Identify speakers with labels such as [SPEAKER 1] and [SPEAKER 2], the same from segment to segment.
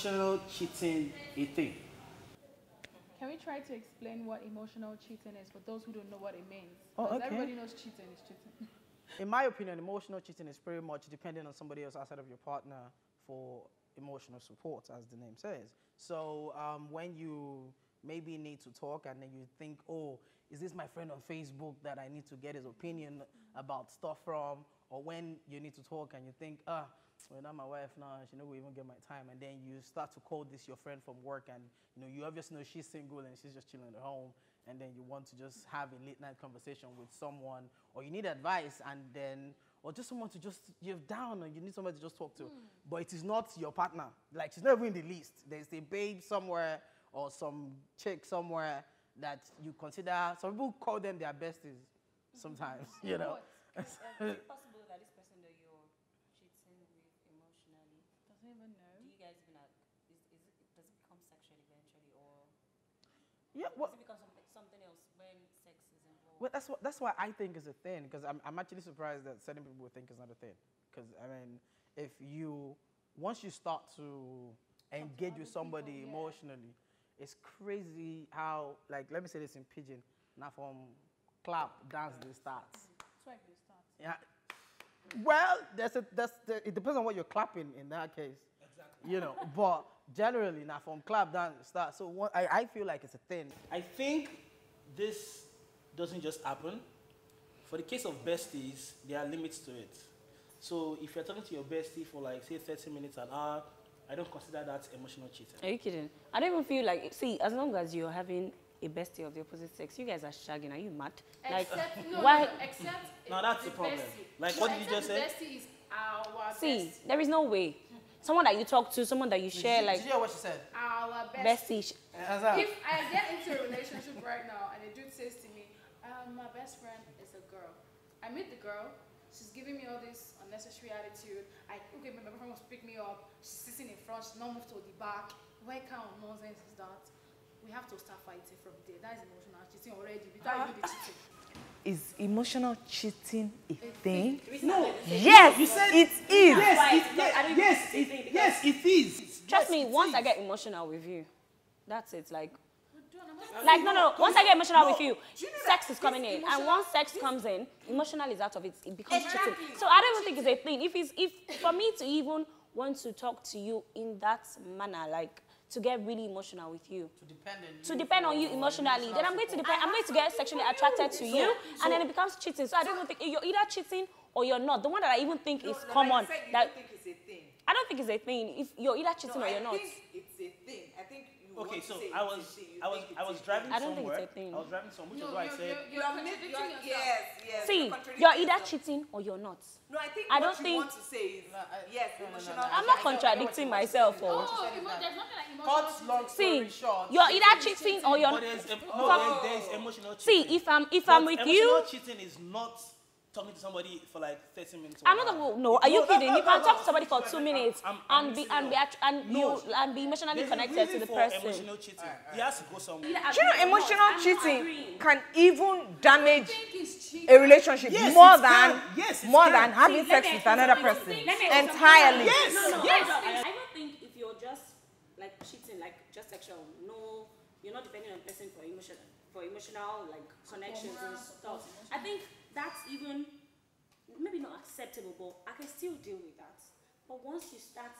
[SPEAKER 1] emotional cheating a thing?
[SPEAKER 2] Can we try to explain what emotional cheating is for those who don't know what it means?
[SPEAKER 3] Oh,
[SPEAKER 2] Because
[SPEAKER 3] okay.
[SPEAKER 2] everybody knows cheating is cheating.
[SPEAKER 3] In my opinion, emotional cheating is pretty much depending on somebody else outside of your partner for emotional support, as the name says. So when you maybe need to talk and then you think, oh, is this my friend on Facebook that I need to get his opinion about stuff from? Or when you need to talk and you think, well, not my wife now, she never even get my time. And then you start to call this your friend from work and you obviously know she's single and she's just chilling at home. And then you want to just have a late night conversation with someone, or you need advice and then, or just someone to just, you're down and you need somebody to just talk to. But it is not your partner. Like, she's not even in the list. There's a babe somewhere or some chick somewhere that you consider, some people call them their besties sometimes,
[SPEAKER 4] Is it possible that this person that you're cheating with emotionally,
[SPEAKER 2] Doesn't even know.
[SPEAKER 4] do you guys even have, does it become sexual eventually, or
[SPEAKER 3] Yeah, well,
[SPEAKER 4] does it become something else when sex is involved?
[SPEAKER 3] well, that's why I think it's a thing, because I'm actually surprised that certain people think it's not a thing. Because, I mean, once you start to engage with somebody emotionally, it's crazy how, like, let me say this in pidgin, now from clap, dance, they start.
[SPEAKER 2] Swipe, they start.
[SPEAKER 3] Yeah. Well, it depends on what you're clapping in that case. Exactly. But generally, now from clap, dance, start. So I feel like it's a thing.
[SPEAKER 1] I think this doesn't just happen. For the case of besties, there are limits to it. So if you're talking to your bestie for like, say, 30 minutes, an hour, I don't consider that emotional cheating.
[SPEAKER 4] Are you kidding? I don't even feel like, see, as long as you're having a bestie of the opposite sex, you guys are shagging. Are you mad?
[SPEAKER 2] Except, except
[SPEAKER 1] No, that's the problem.
[SPEAKER 2] bestie.
[SPEAKER 1] Like, what did you just say?
[SPEAKER 2] The bestie is our
[SPEAKER 4] See,
[SPEAKER 2] bestie.
[SPEAKER 4] there is no way. Someone that you talk to, someone that you share, like,
[SPEAKER 3] Did you hear what she said?
[SPEAKER 2] Our
[SPEAKER 4] bestie.
[SPEAKER 2] If I get into a relationship right now and a dude says to me, my best friend is a girl. I meet the girl, she's giving me all this unnecessary attitude. Okay, my boyfriend wants to pick me up, she's sitting in front, she's not moved to the back. What kind of nonsense is that? We have to start fighting from there. That is emotional cheating already, without even the cheating.
[SPEAKER 5] Is emotional cheating a thing?
[SPEAKER 1] No.
[SPEAKER 5] Yes,
[SPEAKER 1] You said
[SPEAKER 5] it is.
[SPEAKER 1] Yes, it is.
[SPEAKER 4] Trust me, once I get emotional with you, that's it. Like no. Once I get emotional with you, sex is coming in, and once sex comes in, emotional is out of it. It becomes cheating. So I don't even think it's a thing. If for me to even want to talk to you in that manner, like to get really emotional with you, to depend on you emotionally, then I'm going to get sexually attracted to you, and then it becomes cheating. So I don't even think you're either cheating or you're not. The one that I even think is common.
[SPEAKER 6] That think it's a thing.
[SPEAKER 4] I don't think it's a thing. If you're either cheating or you're not.
[SPEAKER 6] I think it's a thing. I think you
[SPEAKER 1] Okay,
[SPEAKER 6] want
[SPEAKER 1] so
[SPEAKER 6] to say
[SPEAKER 1] I was driving somewhere.
[SPEAKER 4] I don't think it's a thing.
[SPEAKER 1] I was driving somewhere, which is why I said.
[SPEAKER 2] You're contradicting yourself.
[SPEAKER 6] Yes.
[SPEAKER 4] See, you're either cheating or you're not.
[SPEAKER 6] No, I think
[SPEAKER 4] I
[SPEAKER 6] what
[SPEAKER 4] don't
[SPEAKER 6] you
[SPEAKER 4] think.
[SPEAKER 6] want to say is yes, emotional.
[SPEAKER 4] I'm not contradicting myself. Or
[SPEAKER 2] There's nothing like emotional cheating.
[SPEAKER 4] see, you're either cheating or you're
[SPEAKER 1] But
[SPEAKER 4] not.
[SPEAKER 1] there is emotional
[SPEAKER 4] See,
[SPEAKER 1] cheating.
[SPEAKER 4] if I'm with you,
[SPEAKER 1] Emotional cheating is not talking to somebody for like 30 minutes.
[SPEAKER 4] I'm not. No, are you kidding? You can talk to somebody for 2 minutes
[SPEAKER 1] I'm
[SPEAKER 4] and be emotionally
[SPEAKER 1] There's
[SPEAKER 4] connected
[SPEAKER 1] a
[SPEAKER 4] to
[SPEAKER 1] reason
[SPEAKER 4] the
[SPEAKER 1] for
[SPEAKER 4] person.
[SPEAKER 1] Emotional cheating. He has to go somewhere.
[SPEAKER 5] Do you know emotional cheating can even damage
[SPEAKER 2] cheating.
[SPEAKER 5] a relationship
[SPEAKER 1] Yes,
[SPEAKER 5] more
[SPEAKER 1] it
[SPEAKER 5] than
[SPEAKER 1] can. Yes, it
[SPEAKER 5] more
[SPEAKER 1] can.
[SPEAKER 5] than having sex with another person entirely?
[SPEAKER 1] Yes.
[SPEAKER 4] I don't think if you're just like cheating, like just sexual, no, you're not depending on the person for emotional like connections and stuff. I think that's even maybe not acceptable, but I can still deal with that. But once you start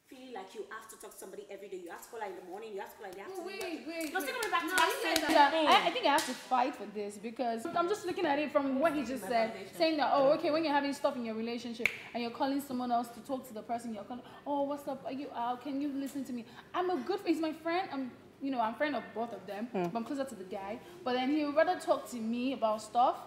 [SPEAKER 4] feeling like you have to talk to somebody every day, you have to call her in the morning, you have to call her in the afternoon.
[SPEAKER 2] Wait.
[SPEAKER 4] No, still coming back to
[SPEAKER 2] I think I have to fight for this because I'm just looking at it from what he just said, saying that, oh, okay, when you're having stuff in your relationship and you're calling someone else to talk to the person you're calling, oh, what's up? Are you out? Can you listen to me? I'm a good, he's my friend. I'm friend of both of them, but I'm closer to the guy. But then he would rather talk to me about stuff.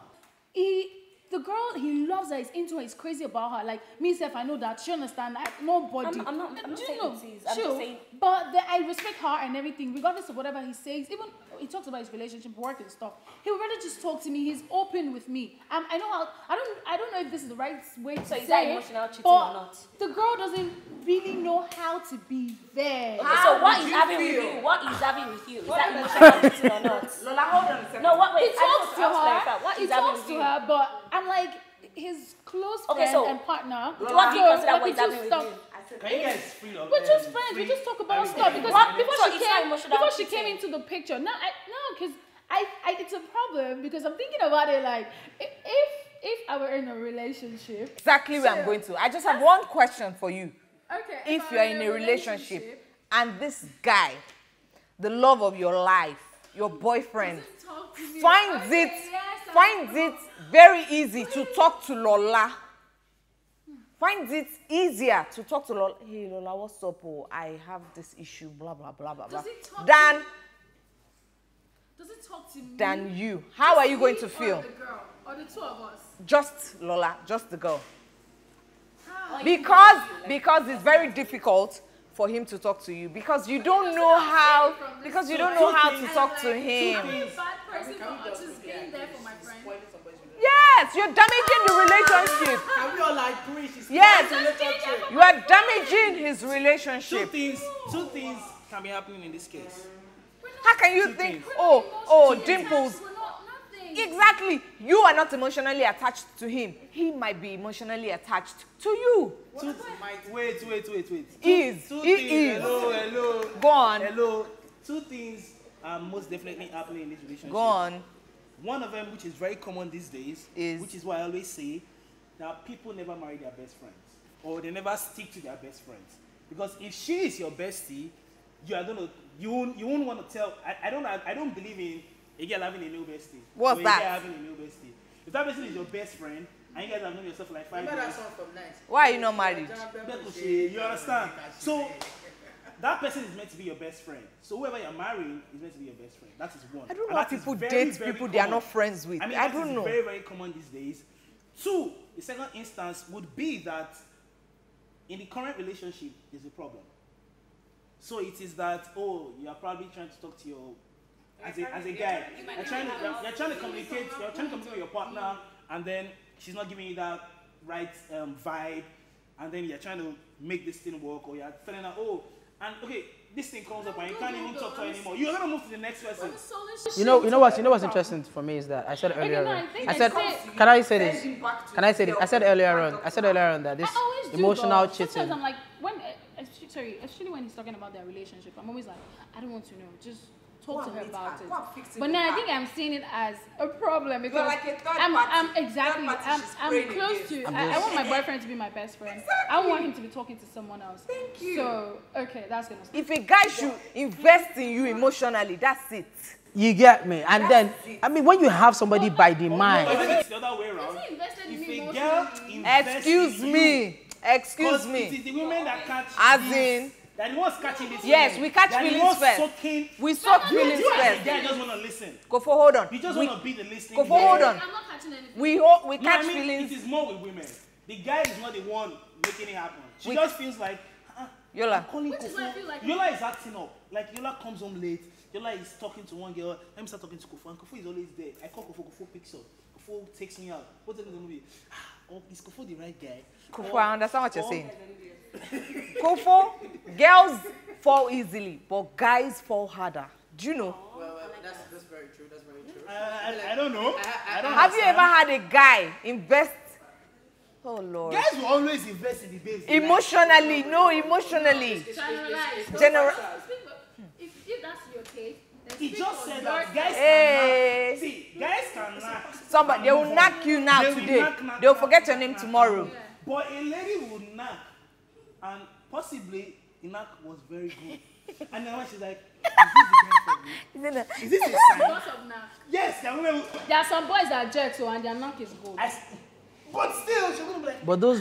[SPEAKER 2] The girl, he loves her, he's into her, he's crazy about her. Like, me, self, I know that. She understand. Nobody.
[SPEAKER 4] I'm not saying it is. I'm just saying.
[SPEAKER 2] But I respect her and everything, regardless of whatever he says. Even he talks about his relationship, work and stuff. He would rather just talk to me. He's open with me. I don't know if this is the right way to say it.
[SPEAKER 4] So is that emotional cheating or not?
[SPEAKER 2] The girl doesn't really know how to be there.
[SPEAKER 4] Okay, so what is having with you? What is having with you? Is that emotional cheating or not?
[SPEAKER 6] Lola, hold on a second.
[SPEAKER 4] No, what? Wait,
[SPEAKER 2] He talks to her.
[SPEAKER 4] What
[SPEAKER 2] He
[SPEAKER 4] is having
[SPEAKER 2] talks
[SPEAKER 4] with
[SPEAKER 2] to
[SPEAKER 4] you?
[SPEAKER 2] her, but I'm like his close friend
[SPEAKER 4] Okay, so
[SPEAKER 2] and partner.
[SPEAKER 4] what do you consider what is
[SPEAKER 2] we
[SPEAKER 4] having
[SPEAKER 2] do
[SPEAKER 4] with
[SPEAKER 2] stuff.
[SPEAKER 4] you?
[SPEAKER 1] Can you guys free up?
[SPEAKER 2] We're just friends. We just talk about stuff because before she came into the picture. No, because it's a problem because I'm thinking about it like if I were in a relationship.
[SPEAKER 5] Exactly where I'm going to. I just have one question for you.
[SPEAKER 2] Okay.
[SPEAKER 5] If you are in a relationship and this guy, the love of your life, your boyfriend, finds it very easy to talk to Lola. Finds it easier to talk to Lola. Hey Lola, what's up? Oh, I have this issue, blah blah blah blah blah.
[SPEAKER 2] Does it talk to me?
[SPEAKER 5] Than you. How are you going to feel?
[SPEAKER 2] Or the girl, or the two of us.
[SPEAKER 5] Just Lola, just the girl. Because it's very difficult for him to talk to you because you don't know how to talk to him.
[SPEAKER 2] Are you a bad person for just being there for my friend?
[SPEAKER 5] Yes, you're damaging the relationship.
[SPEAKER 1] Can we all agree?
[SPEAKER 5] Yes, you are damaging his relationship.
[SPEAKER 1] Two things can be happening in this case.
[SPEAKER 5] How can you think, Dimples? Exactly. You are not emotionally attached to him. He might be emotionally attached to you.
[SPEAKER 1] Wait.
[SPEAKER 5] He is.
[SPEAKER 1] Hello.
[SPEAKER 5] Go on.
[SPEAKER 1] Hello. Two things are most definitely happening in this relationship.
[SPEAKER 5] Go on.
[SPEAKER 1] One of them, which is very common these days, which is why I always say that people never marry their best friends, or they never stick to their best friends. Because if she is your bestie, you won't want to tell. I don't believe in a girl having a new bestie.
[SPEAKER 5] What's that?
[SPEAKER 1] A girl having a new bestie. If that person is your best friend and you guys have known yourself for like 5 years,
[SPEAKER 5] why are you not married?
[SPEAKER 1] You understand? So that person is meant to be your best friend. So whoever you're marrying is meant to be your best friend. That is one.
[SPEAKER 5] I don't know how people date people they are not friends with. I don't know.
[SPEAKER 1] Very, very common these days. Two, the second instance would be that in the current relationship, there's a problem. So it is that, you are probably trying to talk to your, as a guy, you're trying to communicate with your partner, and then she's not giving you that right vibe, and then you're trying to make this thing work, or you're feeling like, and okay, this thing comes up and you can't even talk to her anymore. You're gonna move to the next person.
[SPEAKER 3] You know what's interesting for me is that I said earlier on. Can I say this? I said earlier on that this emotional cheating.
[SPEAKER 2] Sometimes I'm like, especially when he's talking about their relationship, I'm always like, I don't want to know. Just talk to her about it. But now I think I'm seeing it as a problem because I'm close to. I want my boyfriend to be my best friend. Exactly. I want him to be talking to someone else.
[SPEAKER 5] Thank you.
[SPEAKER 2] So okay, that's gonna stop.
[SPEAKER 5] If a guy should invest in you emotionally, that's it.
[SPEAKER 3] You get me? And then, I mean, when you have somebody by the mind.
[SPEAKER 1] It's the other way around. If a girl invests
[SPEAKER 5] Excuse me.
[SPEAKER 1] It is the women that catch.
[SPEAKER 5] As in.
[SPEAKER 1] That the ones catching this.
[SPEAKER 5] Yes, we catch feelings first. We soak feelings first.
[SPEAKER 1] The guy just want to listen.
[SPEAKER 5] Go for hold on.
[SPEAKER 1] You just want to be the listening.
[SPEAKER 5] Go for hold on.
[SPEAKER 2] I'm not catching anything.
[SPEAKER 5] We catch feelings.
[SPEAKER 1] It is more with women. The guy is not the one making it happen. She just feels like,
[SPEAKER 5] Yola.
[SPEAKER 1] Yola is acting up. Like Yola comes home late. Yola is talking to one girl. Let me start talking to Kofu. And Kofu is always there. I call Kofu. Kofu picks up. Kofu takes me out. What's the movie? Is Kofu the right guy?
[SPEAKER 5] Kofu, I understand what you're saying. Kofu, girls fall easily, but guys fall harder. Do you know?
[SPEAKER 3] Well, that's very true. That's very true.
[SPEAKER 1] I don't know.
[SPEAKER 5] Have you ever had a guy invest? Oh Lord.
[SPEAKER 1] Guys will always invest in the base.
[SPEAKER 5] Emotionally, no, emotionally. General.
[SPEAKER 2] If that's your case,
[SPEAKER 1] he just said that guys can knock. See, guys can knock.
[SPEAKER 5] Somebody, they will knock you now today. They will forget your name tomorrow.
[SPEAKER 1] Yeah. But a lady would knock, and possibly the knock was very good. And then when she's like, is this the girl for me? Is this a sign?
[SPEAKER 2] Lots of knock.
[SPEAKER 1] Yes,
[SPEAKER 2] there are some boys that jerk so and their knock is good.
[SPEAKER 1] But still, she's gonna be like.
[SPEAKER 3] But those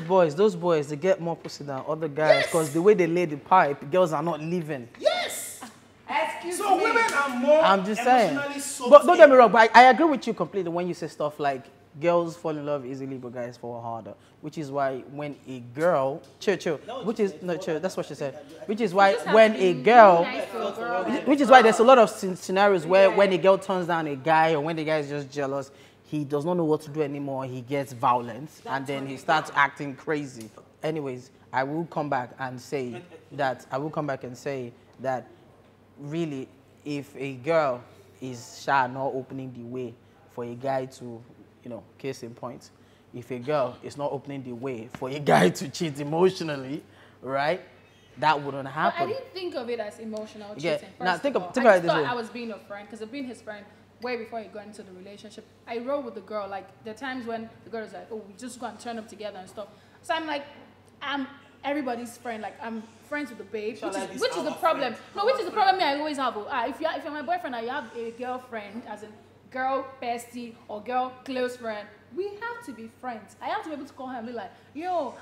[SPEAKER 3] boys, they get more pussy than other guys because the way they lay the pipe, girls are not leaving.
[SPEAKER 1] Yes.
[SPEAKER 6] Excuse
[SPEAKER 1] so
[SPEAKER 6] me.
[SPEAKER 1] women are more.
[SPEAKER 3] I'm just saying.
[SPEAKER 1] So
[SPEAKER 3] but don't get me wrong. But I agree with you completely when you say stuff like girls fall in love easily, but guys fall harder. Which is why when a girl, that's what she said. Which is why when a girl, which is why there's a lot of scenarios where when a girl turns down a guy or when the guy is just jealous, he does not know what to do anymore. He gets violent and then he starts acting crazy. Anyways, I will come back and say that really, if a girl is shy, not opening the way for a guy to, case in point, if a girl is not opening the way for a guy to cheat emotionally, right? That wouldn't
[SPEAKER 2] But I
[SPEAKER 3] happen.
[SPEAKER 2] didn't think of it as emotional
[SPEAKER 3] Yeah,
[SPEAKER 2] cheating.
[SPEAKER 3] now
[SPEAKER 2] First
[SPEAKER 3] think
[SPEAKER 2] of
[SPEAKER 3] of-
[SPEAKER 2] all.
[SPEAKER 3] think
[SPEAKER 2] I
[SPEAKER 3] about it
[SPEAKER 2] just
[SPEAKER 3] this
[SPEAKER 2] thought
[SPEAKER 3] way.
[SPEAKER 2] I was being a friend because I've been his friend way before he got into the relationship. I rode with the girl. Like there are times when the girl is like, "Oh, we just go and turn up together and stuff." So I'm like, I'm everybody's friend. Like I'm friends with the babe,
[SPEAKER 1] So like this
[SPEAKER 2] which is the
[SPEAKER 1] our
[SPEAKER 2] problem.
[SPEAKER 1] friend.
[SPEAKER 2] No, which is the problem I always have. If you're my boyfriend and you have a girlfriend, as in girl bestie or girl close friend, we have to be friends. I have to be able to call her and be like, yo,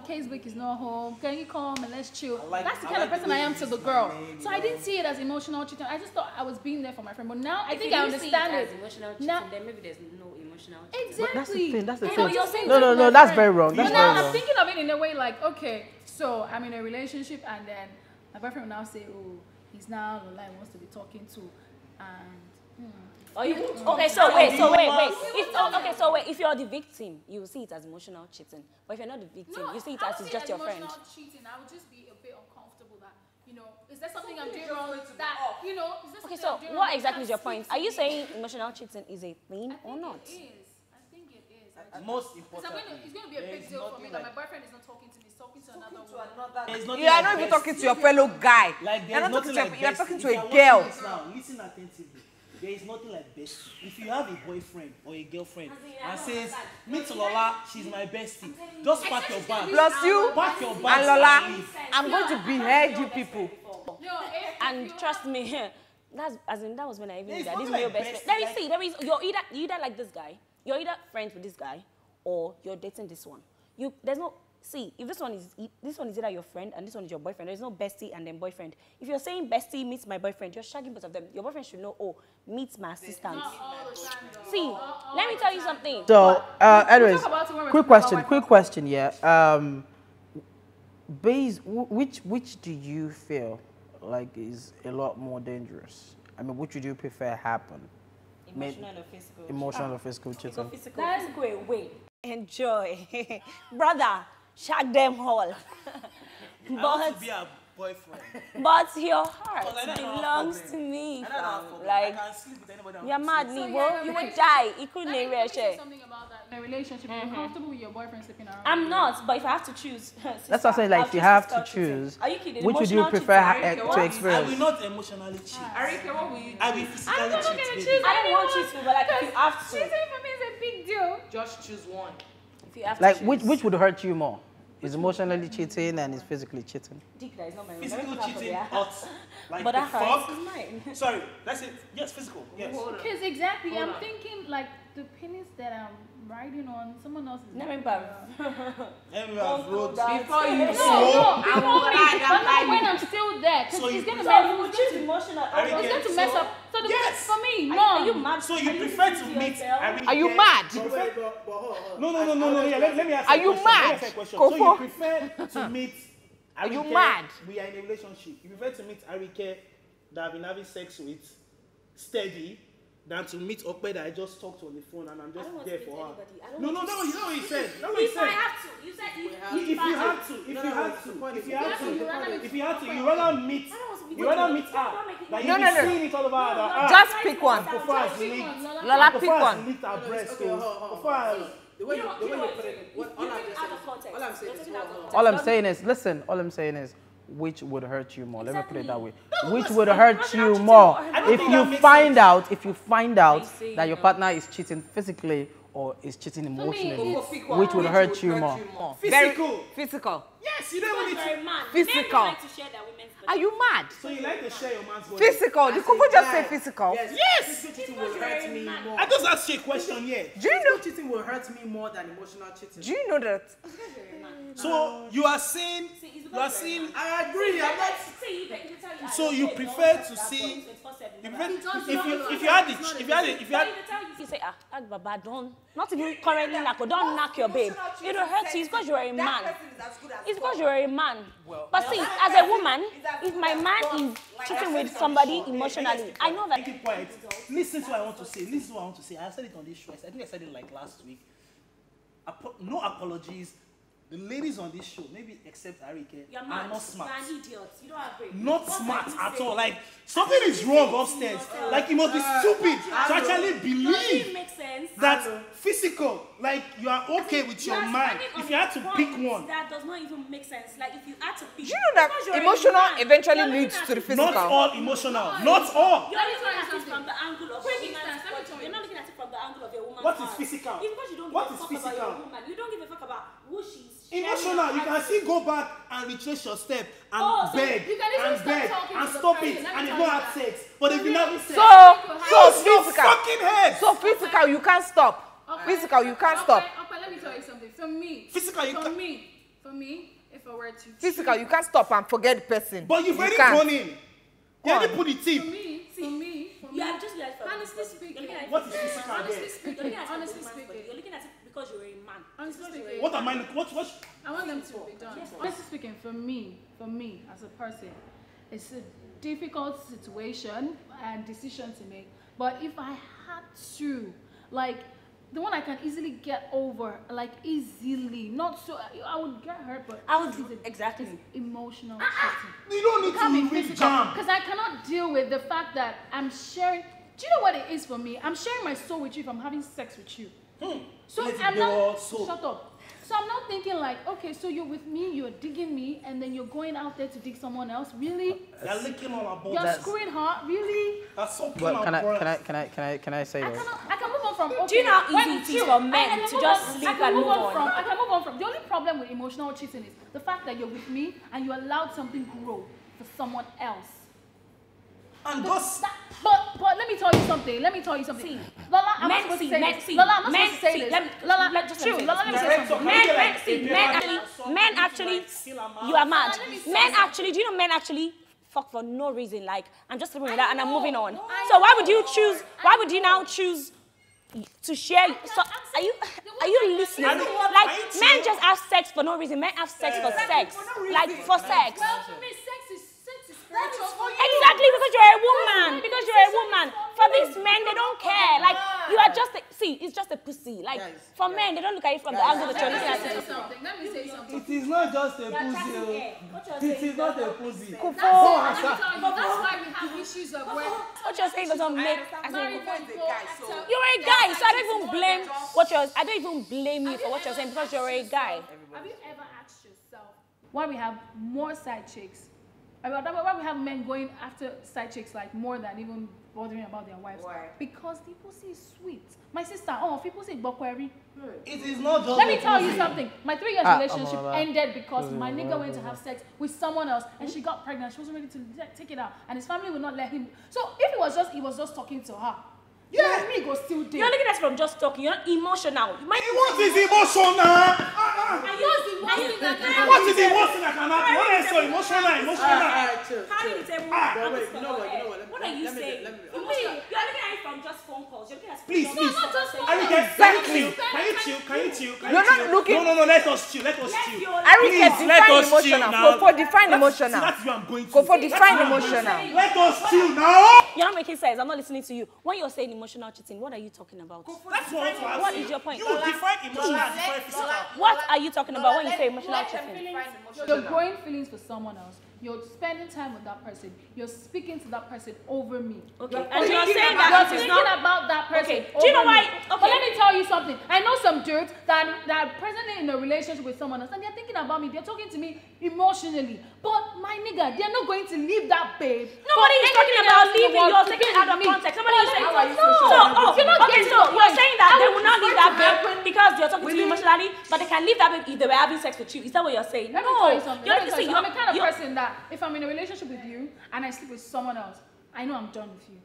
[SPEAKER 2] Casewick is not home. Can you come and let's chill? That's the kind of person I am to the girl. So I didn't see it as emotional cheating. I just thought I was being there for my friend. But now I think I understand it.
[SPEAKER 7] As emotional cheating,
[SPEAKER 2] Now-
[SPEAKER 7] then maybe there's no emotional cheating.
[SPEAKER 2] Exactly.
[SPEAKER 3] That's the thing. That's the
[SPEAKER 2] Yeah,
[SPEAKER 3] thing.
[SPEAKER 2] but you're saying
[SPEAKER 3] No,
[SPEAKER 2] to my
[SPEAKER 3] that's
[SPEAKER 2] friend.
[SPEAKER 3] very wrong. That's
[SPEAKER 2] But
[SPEAKER 3] very
[SPEAKER 2] now I'm
[SPEAKER 3] wrong.
[SPEAKER 2] thinking of it in a way like, okay, so I'm in a relationship and then my boyfriend will now say, oh, he's now the line wants to be talking to, and
[SPEAKER 4] Or you, okay, so wait. If you're the victim, you will see it as emotional cheating. But if you're not the victim, you see it as it's just your friend.
[SPEAKER 2] Emotional cheating, I would just be a bit uncomfortable that, is there something I'm doing wrong that, is there
[SPEAKER 4] Okay,
[SPEAKER 2] something
[SPEAKER 4] so
[SPEAKER 2] I'm doing
[SPEAKER 4] what
[SPEAKER 2] wrong
[SPEAKER 4] exactly is your
[SPEAKER 2] that
[SPEAKER 4] point?
[SPEAKER 2] speaks
[SPEAKER 4] Are
[SPEAKER 2] to
[SPEAKER 4] you
[SPEAKER 2] me?
[SPEAKER 4] saying emotional cheating is a thing or not?
[SPEAKER 2] It is. I think it is.
[SPEAKER 1] Most
[SPEAKER 2] Because
[SPEAKER 1] importantly,
[SPEAKER 2] it's going to be a
[SPEAKER 1] there
[SPEAKER 2] big
[SPEAKER 1] is
[SPEAKER 2] deal for me
[SPEAKER 1] nothing
[SPEAKER 2] that my
[SPEAKER 1] like-
[SPEAKER 2] boyfriend is not talking to me, he's talking to another woman.
[SPEAKER 1] there's nothing
[SPEAKER 5] You are
[SPEAKER 1] like
[SPEAKER 5] not even
[SPEAKER 1] best-
[SPEAKER 5] talking to your fellow guy.
[SPEAKER 1] Like
[SPEAKER 5] You're
[SPEAKER 1] there's
[SPEAKER 5] not talking
[SPEAKER 1] nothing
[SPEAKER 5] to
[SPEAKER 1] like
[SPEAKER 5] you're
[SPEAKER 1] bestie.
[SPEAKER 5] talking
[SPEAKER 1] If
[SPEAKER 5] to
[SPEAKER 1] you
[SPEAKER 5] a
[SPEAKER 1] are
[SPEAKER 5] girl.
[SPEAKER 1] watching this now, listen attentively. There is nothing like bestie. If you have a boyfriend or a girlfriend and says, meet Lola, she's my bestie, just pack your bag.
[SPEAKER 5] Plus you
[SPEAKER 1] Pack your bag
[SPEAKER 5] and Lola,
[SPEAKER 1] leave.
[SPEAKER 5] I'm going to behead you people.
[SPEAKER 4] And trust me, that was when I even
[SPEAKER 1] There
[SPEAKER 4] knew
[SPEAKER 1] is
[SPEAKER 4] that this
[SPEAKER 1] nothing
[SPEAKER 4] male
[SPEAKER 1] like
[SPEAKER 4] best
[SPEAKER 1] best,
[SPEAKER 4] friend.
[SPEAKER 1] like-
[SPEAKER 4] There is you either like this guy, you're either friends with this guy, or you're dating this one. There's no if this one is either your friend and this one is your boyfriend. There's no bestie and then boyfriend. If you're saying bestie meets my boyfriend, you're shagging both of them. Your boyfriend should know, oh, meets my assistant. See, let me tell you something.
[SPEAKER 3] So, anyways,
[SPEAKER 2] talk about it when we're
[SPEAKER 3] quick
[SPEAKER 2] talking about
[SPEAKER 3] question, yeah. Which do you feel like is a lot more dangerous? I mean, which would you prefer happen?
[SPEAKER 7] Emotional or physical?
[SPEAKER 3] Emotional or physical
[SPEAKER 7] So
[SPEAKER 3] cheating?
[SPEAKER 7] physical away.
[SPEAKER 4] Enjoy. Brother, shag them all.
[SPEAKER 1] I want
[SPEAKER 4] but
[SPEAKER 1] to be a boyfriend.
[SPEAKER 4] but your heart
[SPEAKER 1] Because I don't have
[SPEAKER 4] belongs to
[SPEAKER 1] problem.
[SPEAKER 4] me.
[SPEAKER 1] I don't have problem.
[SPEAKER 4] Like,
[SPEAKER 1] I can sleep with anybody. I
[SPEAKER 4] you're
[SPEAKER 1] want to
[SPEAKER 4] mad,
[SPEAKER 1] sleep with.
[SPEAKER 4] Nibo. You would die. You couldn't
[SPEAKER 2] Let me say
[SPEAKER 4] share.
[SPEAKER 2] something about that. In a relationship, you're comfortable with your boyfriend sleeping around.
[SPEAKER 4] I'm not, but if I have to choose,
[SPEAKER 3] That's what I'm saying. Like, if you have to choose,
[SPEAKER 4] Are you kidding?
[SPEAKER 3] which would you
[SPEAKER 4] Emotional
[SPEAKER 3] prefer
[SPEAKER 4] cheating.
[SPEAKER 3] to
[SPEAKER 1] I will
[SPEAKER 3] experience?
[SPEAKER 1] not emotionally cheat.
[SPEAKER 6] Arike, what will you do?
[SPEAKER 1] I will physically
[SPEAKER 2] I'm not
[SPEAKER 1] cheat.
[SPEAKER 2] gonna
[SPEAKER 1] baby.
[SPEAKER 2] choose.
[SPEAKER 4] I don't want you to, but like if you have to,
[SPEAKER 2] Cheating for me is a big deal.
[SPEAKER 6] Just choose one.
[SPEAKER 4] if you have to
[SPEAKER 3] Like,
[SPEAKER 4] choose.
[SPEAKER 3] which would hurt you more? Is emotionally cheating and is physically cheating?
[SPEAKER 4] Dick that is not my own.
[SPEAKER 1] Physical
[SPEAKER 4] Let me put that for
[SPEAKER 1] cheating,
[SPEAKER 4] there.
[SPEAKER 1] hot. Like
[SPEAKER 4] But
[SPEAKER 1] the
[SPEAKER 4] that hurts
[SPEAKER 1] fuck.
[SPEAKER 4] is mine.
[SPEAKER 1] Sorry, that's it. Yes, physical. Yes.
[SPEAKER 2] Because exactly, I'm thinking like the penis that I'm riding on, someone else is.
[SPEAKER 4] Never mind.
[SPEAKER 1] Everyone wrote.
[SPEAKER 6] Before you
[SPEAKER 2] No,
[SPEAKER 6] say,
[SPEAKER 2] no, before me, but not when I'm still there. Because
[SPEAKER 1] So you
[SPEAKER 2] it's going to
[SPEAKER 1] prefer-
[SPEAKER 2] mess.
[SPEAKER 4] You would choose emotional.
[SPEAKER 1] Arike,
[SPEAKER 2] It's going to mess up. So the
[SPEAKER 1] Yes.
[SPEAKER 2] for me, no.
[SPEAKER 4] Are you mad?
[SPEAKER 1] So you prefer to meet?
[SPEAKER 5] Are you mad?
[SPEAKER 1] No. Yeah, let me ask
[SPEAKER 5] Are
[SPEAKER 1] you a
[SPEAKER 5] you
[SPEAKER 1] question.
[SPEAKER 5] mad?
[SPEAKER 1] Let me ask you a question. So you
[SPEAKER 5] Kofo?
[SPEAKER 1] prefer to meet?
[SPEAKER 5] Are you
[SPEAKER 1] Arike,
[SPEAKER 5] mad?
[SPEAKER 1] We are in a relationship. You prefer to meet Arike that I've been having sex with, steady, than to meet Okpe that I just talked to on the phone and I'm just
[SPEAKER 4] don't want
[SPEAKER 1] there
[SPEAKER 4] to
[SPEAKER 1] for
[SPEAKER 4] meet
[SPEAKER 1] her.
[SPEAKER 4] anybody. I don't
[SPEAKER 1] No,
[SPEAKER 4] want
[SPEAKER 1] no, you know what he said. That's what he
[SPEAKER 4] If I
[SPEAKER 1] said.
[SPEAKER 4] have to, you said
[SPEAKER 1] If you had to, you rather meet her. Like
[SPEAKER 5] No,
[SPEAKER 1] you
[SPEAKER 5] no,
[SPEAKER 1] be
[SPEAKER 5] no.
[SPEAKER 1] seeing it all about her.
[SPEAKER 5] Just pick one.
[SPEAKER 1] Kofo has licked.
[SPEAKER 5] Lola,
[SPEAKER 1] Kofo
[SPEAKER 5] pick
[SPEAKER 1] has
[SPEAKER 5] one.
[SPEAKER 1] licked her breast. Kofo has.
[SPEAKER 7] The way you put it, all I'm saying is,
[SPEAKER 3] All I'm saying is, listen, all I'm saying is, which would hurt you more? Let me put it that way. Which would hurt you more?
[SPEAKER 1] don't
[SPEAKER 3] If
[SPEAKER 1] think
[SPEAKER 3] you
[SPEAKER 1] that makes
[SPEAKER 3] find
[SPEAKER 1] sense.
[SPEAKER 3] out, if you find out
[SPEAKER 7] see,
[SPEAKER 3] that your partner is cheating physically or is cheating emotionally,
[SPEAKER 7] pick one.
[SPEAKER 3] which would hurt you more?
[SPEAKER 1] Physical.
[SPEAKER 5] Physical.
[SPEAKER 1] Yes, you don't need to.
[SPEAKER 5] Physical. Are you mad?
[SPEAKER 1] So you like to share your man's body?
[SPEAKER 5] Physical. Did Kufu just say physical?
[SPEAKER 1] Yes.
[SPEAKER 8] Cheating will hurt me more.
[SPEAKER 1] I just asked you a question here.
[SPEAKER 5] Do you know?
[SPEAKER 8] Cheating will hurt me more than emotional cheating.
[SPEAKER 5] Do you know that?
[SPEAKER 1] So you are saying,
[SPEAKER 8] I agree. I'm not.
[SPEAKER 1] so you prefer to see, you prefer, if you had,
[SPEAKER 4] You say, Baba, don't, not even currently knock, don't knock your babe. It'll hurt you. It's because you're a man. It's because you're a man. But see, as a woman, if my man is cheating with somebody emotionally, I know that.
[SPEAKER 1] keep quiet. Listen to what I want to say. Listen to what I want to say. I said it on this show. I think I said it like last week. No apologies, the ladies on this show, maybe except Arike,
[SPEAKER 4] You're
[SPEAKER 1] are
[SPEAKER 4] mad.
[SPEAKER 1] not smart.
[SPEAKER 4] You're an idiot. You don't have brain.
[SPEAKER 1] Not
[SPEAKER 4] What
[SPEAKER 1] smart
[SPEAKER 4] are you
[SPEAKER 1] at
[SPEAKER 4] saying?
[SPEAKER 1] all. Like, something is wrong upstairs. Like, you must be stupid to actually
[SPEAKER 4] Does it
[SPEAKER 1] believe
[SPEAKER 4] make sense?
[SPEAKER 1] that physical, like, you are okay with your mind. If you had to pick one.
[SPEAKER 4] That does not even make sense. Like, if you had to pick.
[SPEAKER 5] Do you know that emotional eventually leads to the physical?
[SPEAKER 1] Not all emotional. Not all.
[SPEAKER 4] You're looking at it from the angle of your woman's body. You're not looking at it from the angle of your woman's
[SPEAKER 1] What is
[SPEAKER 4] heart.
[SPEAKER 1] physical?
[SPEAKER 4] It's because you don't
[SPEAKER 1] What
[SPEAKER 4] give
[SPEAKER 1] is
[SPEAKER 4] a fuck about
[SPEAKER 1] physical?
[SPEAKER 4] your woman. You don't give a fuck about who she's
[SPEAKER 1] Emotional, you can still go back and retrace your step and
[SPEAKER 2] Oh, so
[SPEAKER 1] beg
[SPEAKER 2] you can even
[SPEAKER 1] and
[SPEAKER 2] stop
[SPEAKER 1] beg
[SPEAKER 2] talking
[SPEAKER 1] and
[SPEAKER 2] to the
[SPEAKER 1] stop
[SPEAKER 2] person.
[SPEAKER 1] it
[SPEAKER 2] Let me
[SPEAKER 1] and
[SPEAKER 2] tell
[SPEAKER 1] you
[SPEAKER 2] you
[SPEAKER 1] not have
[SPEAKER 2] that.
[SPEAKER 1] sex. But if you never sex,
[SPEAKER 5] So
[SPEAKER 1] use your
[SPEAKER 5] physical.
[SPEAKER 1] fucking head.
[SPEAKER 5] So physical, you can't stop. Physical, you can't stop.
[SPEAKER 2] Okay, let me tell you something. For me,
[SPEAKER 1] Physical, you
[SPEAKER 2] for
[SPEAKER 1] can't.
[SPEAKER 2] me, if I were to
[SPEAKER 5] Physical, you can't stop and forget the person.
[SPEAKER 1] But you've
[SPEAKER 5] You
[SPEAKER 1] already
[SPEAKER 5] can't.
[SPEAKER 1] gone in. You already put the
[SPEAKER 2] For
[SPEAKER 1] tip.
[SPEAKER 2] me,
[SPEAKER 4] You have just realized
[SPEAKER 2] honestly speaking,
[SPEAKER 1] What is physical
[SPEAKER 2] honestly
[SPEAKER 1] there?
[SPEAKER 4] You're
[SPEAKER 2] speaking,
[SPEAKER 4] looking at it
[SPEAKER 2] honestly
[SPEAKER 4] from a woman's body.
[SPEAKER 2] speaking,
[SPEAKER 4] You're looking at it because you're a man.
[SPEAKER 2] honestly speaking,
[SPEAKER 1] What am I? What?
[SPEAKER 2] I want them to be done. Honestly speaking, for me as a person, it's a difficult situation and decision to make. But if I had to, like, the one I can easily get over, like easily, not so I would get hurt, but
[SPEAKER 4] I would-
[SPEAKER 2] it's
[SPEAKER 4] exactly.
[SPEAKER 2] it's emotional cheating.
[SPEAKER 1] You don't need
[SPEAKER 2] Can't be
[SPEAKER 1] to read
[SPEAKER 2] physical
[SPEAKER 1] jam.
[SPEAKER 2] because I cannot deal with the fact that I'm sharing. Do you know what it is for me? I'm sharing my soul with you if I'm having sex with you. So
[SPEAKER 1] Let it
[SPEAKER 2] I'm
[SPEAKER 1] go,
[SPEAKER 2] not.
[SPEAKER 1] soul.
[SPEAKER 2] Shut up. So I'm not thinking like, okay, so you're with me, you're digging me, and then you're going out there to dig someone else. Really?
[SPEAKER 1] They're licking all about
[SPEAKER 2] You're
[SPEAKER 1] that.
[SPEAKER 2] screwing her? Really?
[SPEAKER 1] That's so
[SPEAKER 3] Well,
[SPEAKER 1] cool.
[SPEAKER 3] can I say
[SPEAKER 2] I
[SPEAKER 3] this?
[SPEAKER 2] cannot. I can move on from. Okay,
[SPEAKER 4] Do you know how
[SPEAKER 2] when
[SPEAKER 4] easy
[SPEAKER 2] it's
[SPEAKER 4] it is
[SPEAKER 2] you,
[SPEAKER 4] for
[SPEAKER 2] I
[SPEAKER 4] men
[SPEAKER 2] can
[SPEAKER 4] to
[SPEAKER 2] move
[SPEAKER 4] just
[SPEAKER 2] on-
[SPEAKER 4] sleep
[SPEAKER 2] I can
[SPEAKER 4] and
[SPEAKER 2] move
[SPEAKER 4] move
[SPEAKER 2] on
[SPEAKER 4] on?
[SPEAKER 2] from. I can move on from. The only problem with emotional cheating is the fact that you're with me and you allowed something grow for someone else.
[SPEAKER 1] And Gus,
[SPEAKER 2] But let me tell you something.
[SPEAKER 4] See,
[SPEAKER 2] Lola, I'm not
[SPEAKER 4] men
[SPEAKER 2] supposed to
[SPEAKER 4] see,
[SPEAKER 2] say
[SPEAKER 4] men
[SPEAKER 2] this.
[SPEAKER 4] see,
[SPEAKER 2] Lola, I'm not
[SPEAKER 4] men
[SPEAKER 2] supposed to say
[SPEAKER 4] see.
[SPEAKER 2] this.
[SPEAKER 4] Let me say
[SPEAKER 2] Lola,
[SPEAKER 4] Men
[SPEAKER 1] Men
[SPEAKER 4] actually, you are mad. Men actually, do you know men actually fuck for no reason? Like, I'm just living with that and I'm moving on. So why would you choose? Why would you now choose to share? So are you listening? Like, men just have sex for no reason. Men have sex for sex, like for sex.
[SPEAKER 2] Well, for me, sex is spiritual.
[SPEAKER 4] Exactly, because you're a woman. Because you're a woman. For these men, they don't care. Like, you are just it's just a pussy. Like, for men, they don't look at it from the angle that you're looking at it.
[SPEAKER 2] Let me say something.
[SPEAKER 1] it is not just a pussy. It is not a pussy.
[SPEAKER 2] Let me tell you, that's why we have issues of where
[SPEAKER 4] What you're saying doesn't make. As in,
[SPEAKER 2] married people accept.
[SPEAKER 4] you're a guy, so I don't even blame what you're. I don't even blame you for what you're saying because you're a guy.
[SPEAKER 2] Have you ever asked yourself why we have more side chicks? Why we have men going after side chicks like more than even bothering about their wives?
[SPEAKER 6] Why?
[SPEAKER 2] Because the pussy is sweet. My sister, people say bokweri.
[SPEAKER 1] It is not just
[SPEAKER 2] Let me
[SPEAKER 1] a
[SPEAKER 2] tell you
[SPEAKER 1] pussy.
[SPEAKER 2] something. My 3 years relationship ended because my nigga went to have sex with someone else and she got pregnant. She wasn't ready to take it out, and his family would not let him. So if he was just talking to her, yeah, me go still there.
[SPEAKER 4] You're looking at it from just talking. You're not emotional. You might.
[SPEAKER 1] What is emotional? What is emotional that can happen? What is so emotional?
[SPEAKER 4] How did you say
[SPEAKER 8] Wait, you know what?
[SPEAKER 4] What are you saying?
[SPEAKER 8] Let me.
[SPEAKER 4] You're looking at it from just phone calls. You're looking at it from
[SPEAKER 1] Please,
[SPEAKER 4] just
[SPEAKER 1] please.
[SPEAKER 2] not just
[SPEAKER 1] Can you chill? Can you chill?
[SPEAKER 5] You're not looking-
[SPEAKER 1] No, let us chill. Let us chill.
[SPEAKER 5] Arike,
[SPEAKER 1] Please, let
[SPEAKER 5] define
[SPEAKER 1] us chill
[SPEAKER 5] emotional.
[SPEAKER 1] now.
[SPEAKER 5] Go for define emotional.
[SPEAKER 1] That's where I'm going to.
[SPEAKER 5] Go for define emotional.
[SPEAKER 1] Let us chill now.
[SPEAKER 4] You're not making sense. I'm not listening to you. When you're saying emotional cheating, what are you talking about?
[SPEAKER 1] That's what I'm
[SPEAKER 4] What is your point?
[SPEAKER 1] You define emotional and define physical.
[SPEAKER 4] What are you talking about when you say emotional cheating?
[SPEAKER 2] You're growing feelings for someone else. You're spending time with that person. You're speaking to that person over me.
[SPEAKER 4] Okay. And you're saying
[SPEAKER 2] You're
[SPEAKER 4] that it is
[SPEAKER 2] thinking
[SPEAKER 4] not.
[SPEAKER 2] about that person.
[SPEAKER 4] Okay. Do you know
[SPEAKER 2] over
[SPEAKER 4] why?
[SPEAKER 2] me.
[SPEAKER 4] Okay.
[SPEAKER 2] But let me tell you something. I know some dudes that are presently in a relationship with someone else, and they're thinking about me. They're talking to me emotionally. But my nigga, they're not going to leave that babe.
[SPEAKER 4] Nobody is talking about leaving. You're taking it out of context. Somebody is saying. So you're saying that they will not leave that babe because they're talking to you emotionally, but they can leave that babe if they were having sex with you. Is that what you're saying?
[SPEAKER 2] Let me tell you something.
[SPEAKER 4] You're
[SPEAKER 2] Let me tell you
[SPEAKER 4] listen.
[SPEAKER 2] something. I'm the kind of
[SPEAKER 4] You're.
[SPEAKER 2] person that if I'm in a relationship with you and I sleep with someone else, I know I'm done with you.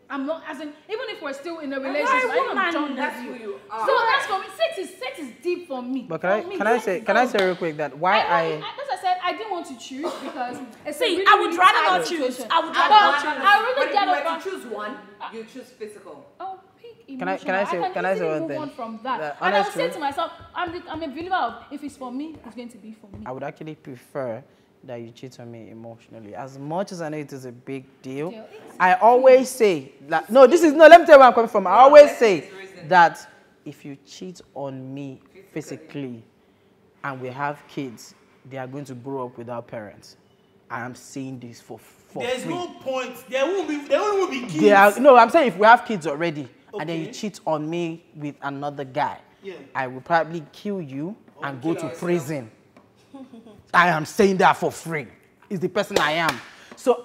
[SPEAKER 2] I'm not, as in, even if we're still in a relationship, I know I'm done with you. So that's for me. Sex is deep for me.
[SPEAKER 3] But
[SPEAKER 2] For me,
[SPEAKER 3] can I
[SPEAKER 2] sex
[SPEAKER 3] say
[SPEAKER 2] is
[SPEAKER 3] real quick that why
[SPEAKER 2] as I said, I didn't want to choose because it's
[SPEAKER 4] See,
[SPEAKER 2] a really,
[SPEAKER 4] I would
[SPEAKER 2] really
[SPEAKER 4] rather
[SPEAKER 2] tight
[SPEAKER 4] not choose.
[SPEAKER 2] situation.
[SPEAKER 4] I would rather
[SPEAKER 2] But
[SPEAKER 4] not choose.
[SPEAKER 2] I really
[SPEAKER 6] But if
[SPEAKER 2] get
[SPEAKER 6] you were
[SPEAKER 2] over.
[SPEAKER 6] to choose one, you choose physical.
[SPEAKER 2] Oh, pick
[SPEAKER 3] Can I
[SPEAKER 2] emotional.
[SPEAKER 3] say-
[SPEAKER 2] can
[SPEAKER 3] can I say
[SPEAKER 2] easily
[SPEAKER 3] one
[SPEAKER 2] move
[SPEAKER 3] thing?
[SPEAKER 2] on from that.
[SPEAKER 3] That
[SPEAKER 2] And I would say
[SPEAKER 3] honestly-
[SPEAKER 2] to myself, I'm a believer of if it's for me, it's going to be for me.
[SPEAKER 3] I would actually prefer that you cheat on me emotionally. As much as I know it is a big deal, I always say that, let me tell you where I'm coming from. I always say that if you cheat on me physically, and we have kids, they are going to grow up without parents. I am saying this for
[SPEAKER 1] There's
[SPEAKER 3] free.
[SPEAKER 1] no point. There won't be kids.
[SPEAKER 3] No, I'm saying if we have kids already, and then you
[SPEAKER 1] Okay.
[SPEAKER 3] cheat on me with another guy,
[SPEAKER 1] Yeah.
[SPEAKER 3] I will probably kill you and go
[SPEAKER 8] kill
[SPEAKER 3] to
[SPEAKER 8] ourselves.
[SPEAKER 3] prison. I am saying that for free. It's the person I am. So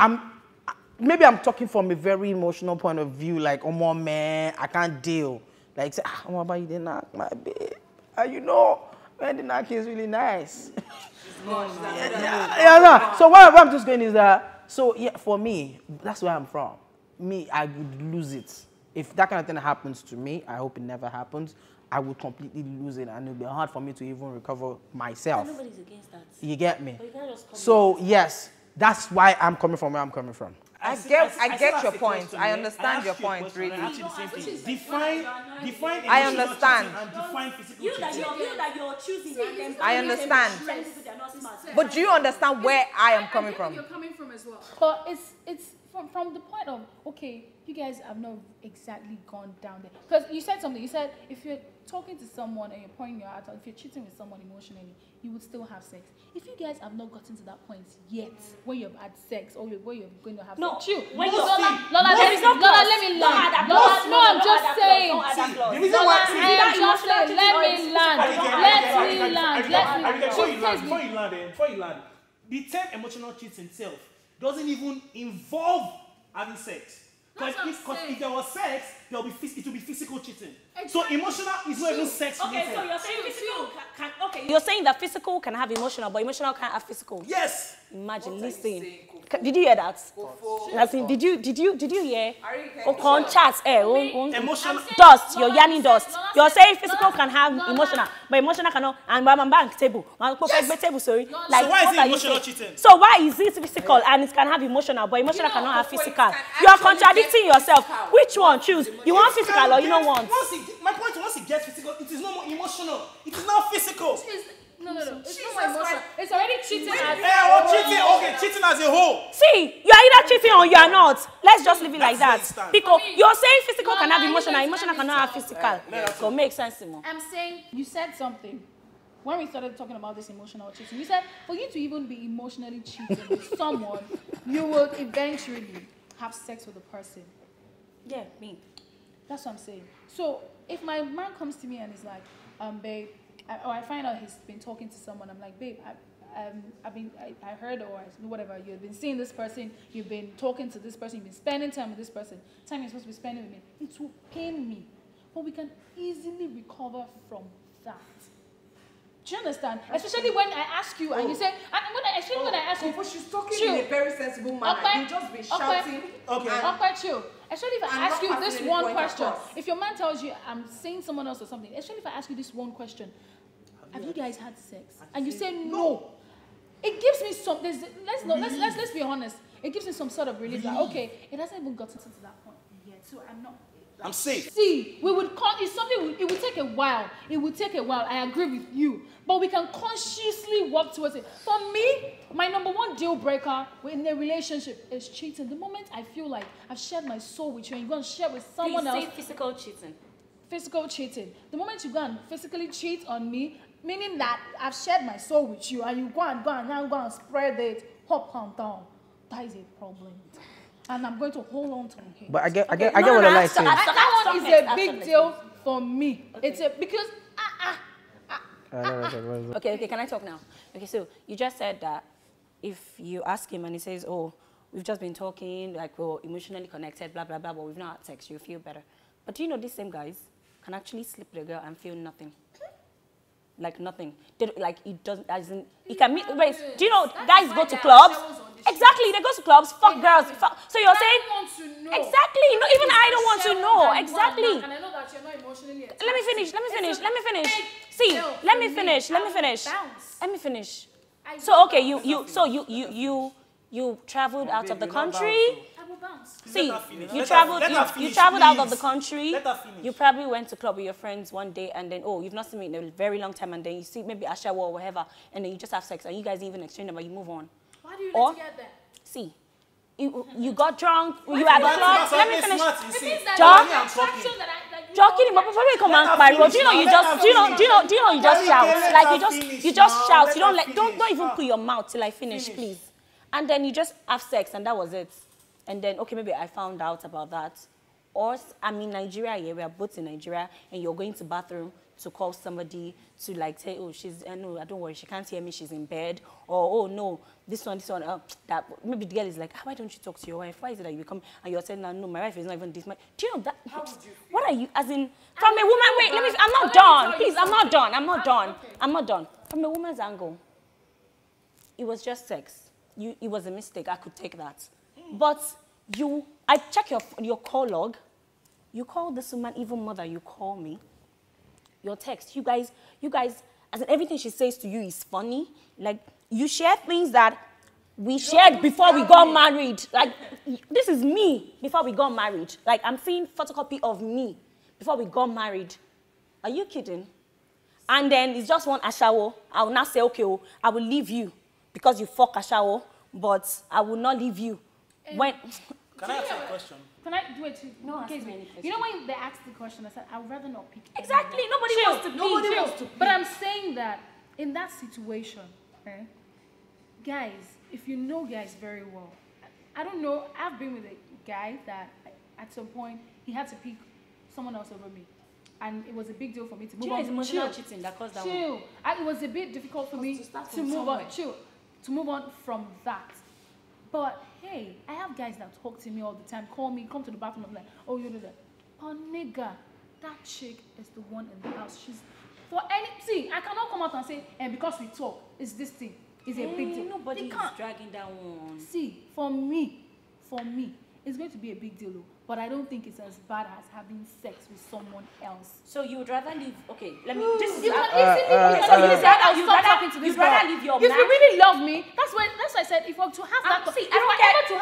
[SPEAKER 3] maybe I'm talking from a very emotional point of view, like, oh my man, I can't deal. Like, say, oh my, you didn't knock my babe. And you know, when the knock is really nice. Yeah. So what I'm just going is that, so yeah, for me, that's where I'm from. Me, I would lose it. If that kind of thing happens to me, I hope it never happens, I would completely lose it, and it'll be hard for me to even recover myself.
[SPEAKER 4] Nobody's against that.
[SPEAKER 3] You get me?
[SPEAKER 4] But you can't just come
[SPEAKER 3] So yes, that's why I'm coming from where I'm coming from.
[SPEAKER 5] I
[SPEAKER 1] still
[SPEAKER 5] get
[SPEAKER 1] ask
[SPEAKER 5] your
[SPEAKER 1] a
[SPEAKER 5] point.
[SPEAKER 1] question,
[SPEAKER 5] I
[SPEAKER 1] yeah.
[SPEAKER 5] understand
[SPEAKER 1] ask
[SPEAKER 5] your
[SPEAKER 1] you a
[SPEAKER 5] point,
[SPEAKER 1] question,
[SPEAKER 5] really.
[SPEAKER 1] and I ask you the same thing. Define
[SPEAKER 5] I
[SPEAKER 1] emotional
[SPEAKER 5] understand.
[SPEAKER 1] cheating and define physical
[SPEAKER 4] You
[SPEAKER 1] cheating.
[SPEAKER 4] that you're choosing and then
[SPEAKER 5] I understand.
[SPEAKER 4] they're not smart.
[SPEAKER 5] But do you understand where I am coming from?
[SPEAKER 2] You're coming from as well. But it's from the point of, okay, you guys have not exactly gone down there. Because you said something. You said if you're talking to someone and you're pouring your heart out, if you're cheating with someone emotionally, you would still have sex. If you guys have not gotten to that point yet, where you've had sex or where you're going to have sex, chill.
[SPEAKER 4] When you're
[SPEAKER 2] Lola, let me land. No, I'm just saying.
[SPEAKER 1] The reason why before you land, the term emotional cheating itself doesn't even involve having sex. Because if there was sex, it will be physical cheating. So emotional is not even sex related.
[SPEAKER 4] Okay, so you're saying physical can okay. You're saying that physical can have emotional, but emotional can't have physical.
[SPEAKER 1] Yes.
[SPEAKER 4] Imagine, listen. Did you hear that? As in, did you hear? On chat,
[SPEAKER 1] Emotional
[SPEAKER 4] dust, you're yarning dust. You're saying physical can have emotional, but emotional cannot. And my bank table, my perfect table, sorry. Like,
[SPEAKER 1] so why is
[SPEAKER 4] what
[SPEAKER 1] it
[SPEAKER 4] are you
[SPEAKER 1] emotional
[SPEAKER 4] saying?
[SPEAKER 1] cheating?
[SPEAKER 4] So why is it physical and it can have emotional, but emotional cannot have physical? You're contradicting yourself. Which one? Choose. You want physical or you don't want?
[SPEAKER 1] My point, once it gets physical, it is no more emotional. It is not physical.
[SPEAKER 2] No. It's not my emotion. It's already cheating.
[SPEAKER 1] Cheating as a whole.
[SPEAKER 4] See, you are either cheating or you are not. Let's just leave it like that.
[SPEAKER 1] That's where you stand.
[SPEAKER 4] Because you're saying physical can have emotional, emotional cannot have physical. So make sense more.
[SPEAKER 2] I'm saying you said something. When we started talking about this emotional cheating, you said for you to even be emotionally cheating with someone, you will eventually have sex with the person.
[SPEAKER 4] Yeah, me.
[SPEAKER 2] That's what I'm saying. So if my man comes to me and is like, babe, or I find out he's been talking to someone, I'm like, babe, I heard or whatever, you've been seeing this person, you've been talking to this person, you've been spending time with this person, time you're supposed to be spending with me. It will pain me. But we can easily recover from that. Do you understand? Especially when I ask you and you say, when I ask you,
[SPEAKER 6] But she's talking
[SPEAKER 2] chill.
[SPEAKER 6] in a very sensible manner. You just be shouting.
[SPEAKER 2] Okay, chill. Especially if I
[SPEAKER 6] And
[SPEAKER 2] ask
[SPEAKER 6] not
[SPEAKER 2] you this
[SPEAKER 6] passing
[SPEAKER 2] one
[SPEAKER 6] any point
[SPEAKER 2] question.
[SPEAKER 6] across.
[SPEAKER 2] If your man tells you I'm seeing someone else or something, especially if I ask you this one question, have you guys had sex? And you say no. It gives me some. Let's be honest. It gives me some sort of relief. Like, okay, it hasn't even gotten to that point yet, so I'm not.
[SPEAKER 1] I'm safe.
[SPEAKER 2] See, we would call it's something. It would take a while. It would take a while. I agree with you, but we can consciously work towards it. For me, my number one deal breaker in a relationship is cheating. The moment I feel like I've shared my soul with you, and you're going to share with someone else.
[SPEAKER 4] Physical cheating.
[SPEAKER 2] Physical cheating. The moment you go and physically cheat on me, meaning that I've shared my soul with you, and you go and spread it up and down, that is a problem. And I'm going to hold on to him.
[SPEAKER 3] But I get what I like saying.
[SPEAKER 2] That one is a big deal for me. Okay. It's because
[SPEAKER 4] Okay, can I talk now? Okay, so you just said that if you ask him and he says, oh, we've just been talking, like we're emotionally connected, blah, blah, blah, but we've not had sex, you feel better. But do you know these same guys can actually sleep with a girl and feel nothing? Like nothing. Like it doesn't, as in, it can meet, wait, do you know guys go to clubs? Exactly, they go to clubs, fuck girls, fuck. So you're saying, exactly, no, even I don't want to know, exactly.
[SPEAKER 2] And I know that you're not emotionally attached.
[SPEAKER 4] Let me finish. See, let me finish. So okay, you traveled out of the country.
[SPEAKER 2] I will bounce.
[SPEAKER 4] See, you traveled out of the country. You probably went to club with your friends one day, and then you've not seen me in a very long time, and then you see maybe Asha or whatever, and then you just have sex, and you guys even exchange number, you move on.
[SPEAKER 2] Why do you need to get there?
[SPEAKER 4] See, you got drunk. You at the club. Let me finish.
[SPEAKER 2] It means that
[SPEAKER 4] John?
[SPEAKER 2] the attraction that
[SPEAKER 4] Joking, but before we come and pariwo, do you know you just shout? Like you just shout. You don't even put your mouth till I finish, please. And then you just have sex, and that was it. And then okay, maybe I found out about that. Or I'm in Nigeria, yeah, we are both in Nigeria, and you're going to bathroom to call somebody to like say, oh, no, don't worry, she can't hear me, she's in bed. Or, oh, no, this one, that maybe the girl is like, why don't you talk to your wife? Why is it that you come and you're saying, no, my wife is not even this much. Do you know that? How would you feel? What are you, as in, from a woman, wait, I'm not done. Please, I'm not done. From a woman's angle, it was just sex. It was a mistake, I could take that. But I check your call log. You call this woman even more than you call me. Your text, you guys, as in everything she says to you is funny. Like, you share things that we shared before we got married. Like, this is me before we got married. Like, I'm seeing photocopy of me before we got married. Are you kidding? And then it's just one ashawo. I will now say, okay, I will leave you because you fuck ashawo, but I will not leave you. When...
[SPEAKER 1] Can I ask a question?
[SPEAKER 2] Can I do it too?
[SPEAKER 4] No,
[SPEAKER 2] you know when they asked the question, I said, I'd rather not pick.
[SPEAKER 4] Exactly. Nobody wants to pick.
[SPEAKER 2] But I'm saying that in that situation, guys, if you know guys very well, I don't know, I've been with a guy that at some point, he had to pick someone else over me. And it was a big deal for me to move on.
[SPEAKER 4] Emotional cheating that caused that one.
[SPEAKER 2] It was a bit difficult for me to move on from that. But hey, I have guys that talk to me all the time, call me, come to the bathroom, I'm like, oh, you do that. Oh, nigga, that chick is the one in the house. She's for any. See, I cannot come out and say, and because we talk, it's this thing. It's a big deal.
[SPEAKER 4] Nobody is dragging that one.
[SPEAKER 2] See, for me, it's going to be a big deal, though. But I don't think it's as bad as having sex with someone else.
[SPEAKER 4] So you would rather leave? Okay, let me.
[SPEAKER 2] You'd rather
[SPEAKER 4] leave your man.
[SPEAKER 2] If you really love me, that's why I said if I'm to have that.
[SPEAKER 4] See, if I'm ever to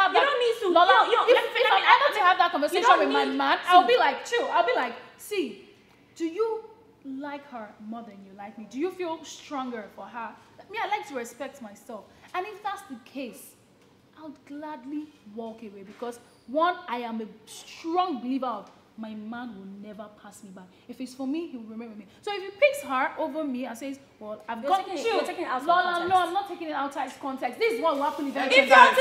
[SPEAKER 2] have that conversation with my man, I'll be like, chill. I'll be like, see, do you like her more than you like me? Do you feel stronger for her? I like to respect myself. And if that's the case, I'll gladly walk away because one, I am a strong believer of my man will never pass me by. If it's for me, he will remain with me. So if he picks her over me and says, well, I've got you.
[SPEAKER 4] You're taking it out of
[SPEAKER 2] context. No, I'm not taking it outside context. This is what will happen eventually.
[SPEAKER 1] Lola,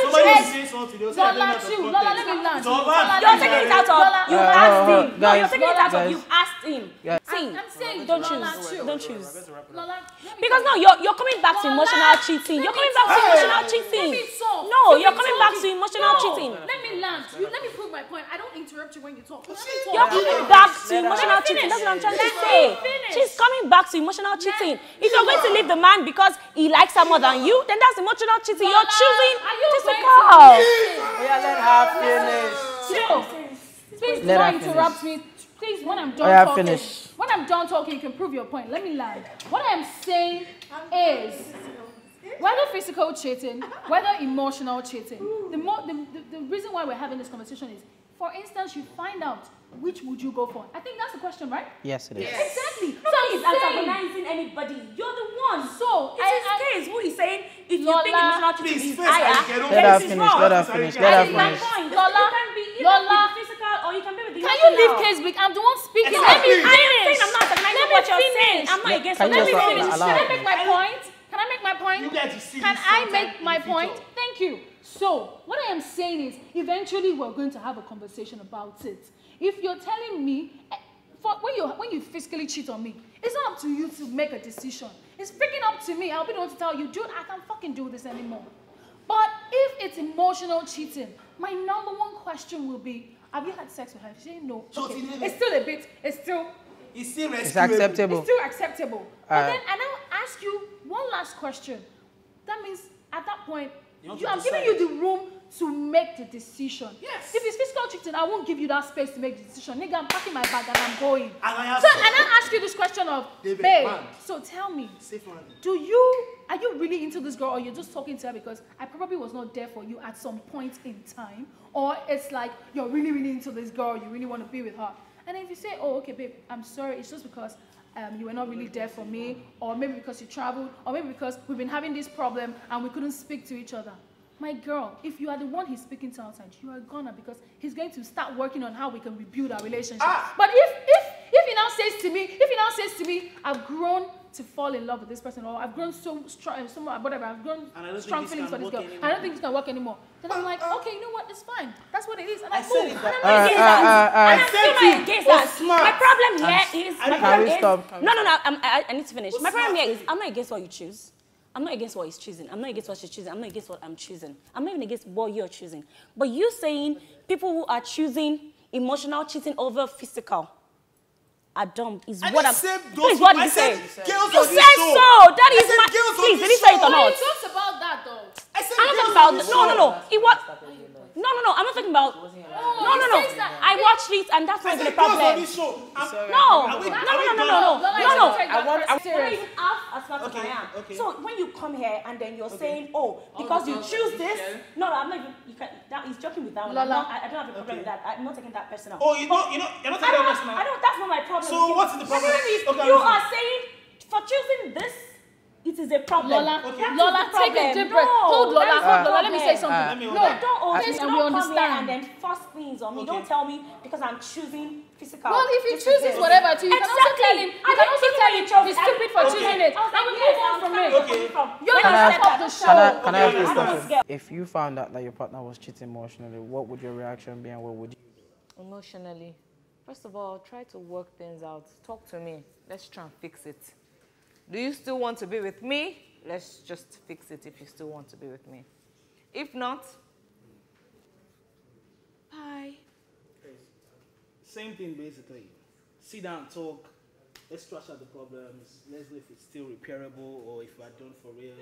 [SPEAKER 2] let me land.
[SPEAKER 4] You're taking it out of, you've asked him. No, you're taking it out of, you've asked him. See,
[SPEAKER 2] I'm saying,
[SPEAKER 4] don't choose.
[SPEAKER 2] Lola,
[SPEAKER 4] because no, you're coming back to emotional cheating. You're coming back to emotional cheating. No, you're coming back to emotional cheating.
[SPEAKER 2] Let me land. Let me prove my point. I don't interrupt you when you talk.
[SPEAKER 4] You're coming back to emotional cheating. That's what I'm trying to say. She's coming back to emotional cheating. If you're going to leave the man because he likes her more than you, then that's emotional cheating. You're choosing physical.
[SPEAKER 3] Yeah, let her finish.
[SPEAKER 2] Please don't interrupt me. Please, when I'm done talking, you can prove your point. Let me land. What I am saying is, whether physical cheating, whether emotional cheating, the reason why we're having this conversation is, for instance, you find out which would you go for. I think that's the question, right?
[SPEAKER 3] Yes, it is.
[SPEAKER 2] Yes. Exactly.
[SPEAKER 4] Nobody's antagonizing anybody. You're the one.
[SPEAKER 2] So,
[SPEAKER 4] it's his case. Who is saying if you think emotional cheating is higher,
[SPEAKER 3] let her finish.
[SPEAKER 2] Lola,
[SPEAKER 4] physical, or you can be with the
[SPEAKER 2] can you leave case big? I'm the one speaking. Let me finish.
[SPEAKER 4] I'm not antagonizing what you're saying. I'm not against what you're saying.
[SPEAKER 2] Can I make my point? Can I make my point? Can I make my point? Thank you. So, what I am saying is, eventually we're going to have a conversation about it. If you're telling me, when you physically cheat on me, it's not up to you to make a decision. It's freaking up to me. I'll be the one to tell you, dude, I can't fucking do this anymore. But if it's emotional cheating, my number one question will be, have you had sex with her? She said no. Okay. It's still a bit, it's still
[SPEAKER 3] acceptable.
[SPEAKER 2] It's still acceptable. But then I now ask you one last question. That means at that point, I'm giving you the room to make the decision.
[SPEAKER 1] Yes.
[SPEAKER 2] If it's physical cheating, I won't give you that space to make the decision. Nigga, I'm packing my bag and I'm going. And I ask you this question of, babe, so tell me, are you really into this girl, or you're just talking to her because I probably was not there for you at some point in time, or it's like you're really, really into this girl, you really want to be with her. And if you say, oh, okay, babe, I'm sorry, it's just because you were not really there for me, or maybe because you traveled, or maybe because we've been having this problem and we couldn't speak to each other. My girl, if you are the one he's speaking to outside, you are gonna, because he's going to start working on how we can rebuild our relationship. But says to me, I've grown to fall in love with this person, or I've grown so strong, whatever, I've grown strong feelings for this girl. I don't think this can work anymore. Then I'm like, okay, you know what? It's fine. That's what it is. And I move. And I'm still not against that. My problem here is. No. I need to finish. My problem here is I'm not against what you choose. I'm not against what he's choosing. I'm not against what she's choosing. I'm not against what I'm choosing. I'm not even against what you're choosing. But you saying people who are choosing emotional cheating over physical are dumb is what I'm saying. Please, what did you say? You said so. That is my. Please, did he say it or not? He talks about that though.
[SPEAKER 4] I'm not talking about. No. It was. No. I'm not talking about. No. I watched it, and that's not even the problem. No. So when you come here and then you're saying, oh, because you choose this. No, I'm not even. You can. That is joking with that one. I don't have a problem with that. I'm not taking that personal.
[SPEAKER 1] Oh, you're not taking that personal.
[SPEAKER 4] I don't. That's not my problem.
[SPEAKER 1] So what's the problem?
[SPEAKER 4] You are saying for choosing this. It is a problem.
[SPEAKER 2] Lola, take a deep breath. Hold Lola. Let me say something.
[SPEAKER 4] Don't come here and then force things on me. Don't tell me because I'm choosing physical.
[SPEAKER 2] Well, if he chooses whatever to you, can also tell him. You can also tell him he's stupid for choosing it. Then we move on from it. You're the step of the show.
[SPEAKER 3] Can I ask you a question? If you found out that your partner was cheating emotionally, what would your reaction be and what would you?
[SPEAKER 5] Emotionally, first of all, try to work things out. Talk to me. Let's try and fix it. Do you still want to be with me? Let's just fix it if you still want to be with me. If not, bye.
[SPEAKER 1] Same thing basically. Sit down, talk. Let's trash out the problems. Let's know if it's still repairable or if we're done for real.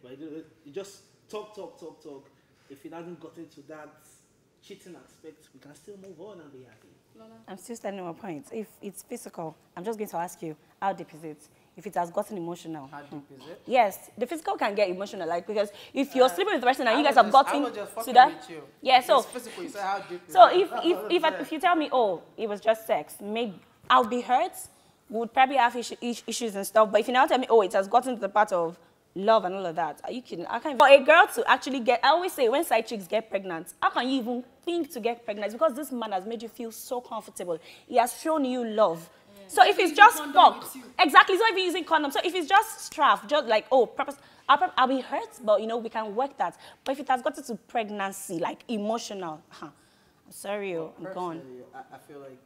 [SPEAKER 1] But you just talk. If it hasn't gotten to that cheating aspect, we can still move on and be happy.
[SPEAKER 4] I'm still standing on my point. If it's physical, I'm just going to ask you, how deep is it? If it has gotten emotional.
[SPEAKER 3] How deep is it?
[SPEAKER 4] Yes, the physical can get emotional, like because if you're sleeping with the person and you guys have gotten to that, yeah. So,
[SPEAKER 3] physical, you say how deep is
[SPEAKER 4] so
[SPEAKER 3] it?
[SPEAKER 4] if you tell me, oh, it was just sex, maybe I'll be hurt. We would probably have issues and stuff. But if you now tell me, oh, it has gotten to the part of love and all of that, are you kidding? I can't. For a girl to actually get, I always say when side chicks get pregnant, how can you even think to get pregnant? It's because this man has made you feel so comfortable. He has shown you love. So if it's just fuck, exactly, so if you're using condom, so if it's just straff, just like, oh, purpose, I'll be hurt, but, you know, we can work that. But if it has gotten to pregnancy, like emotional, I'm sorry, I'm gone.
[SPEAKER 3] I feel like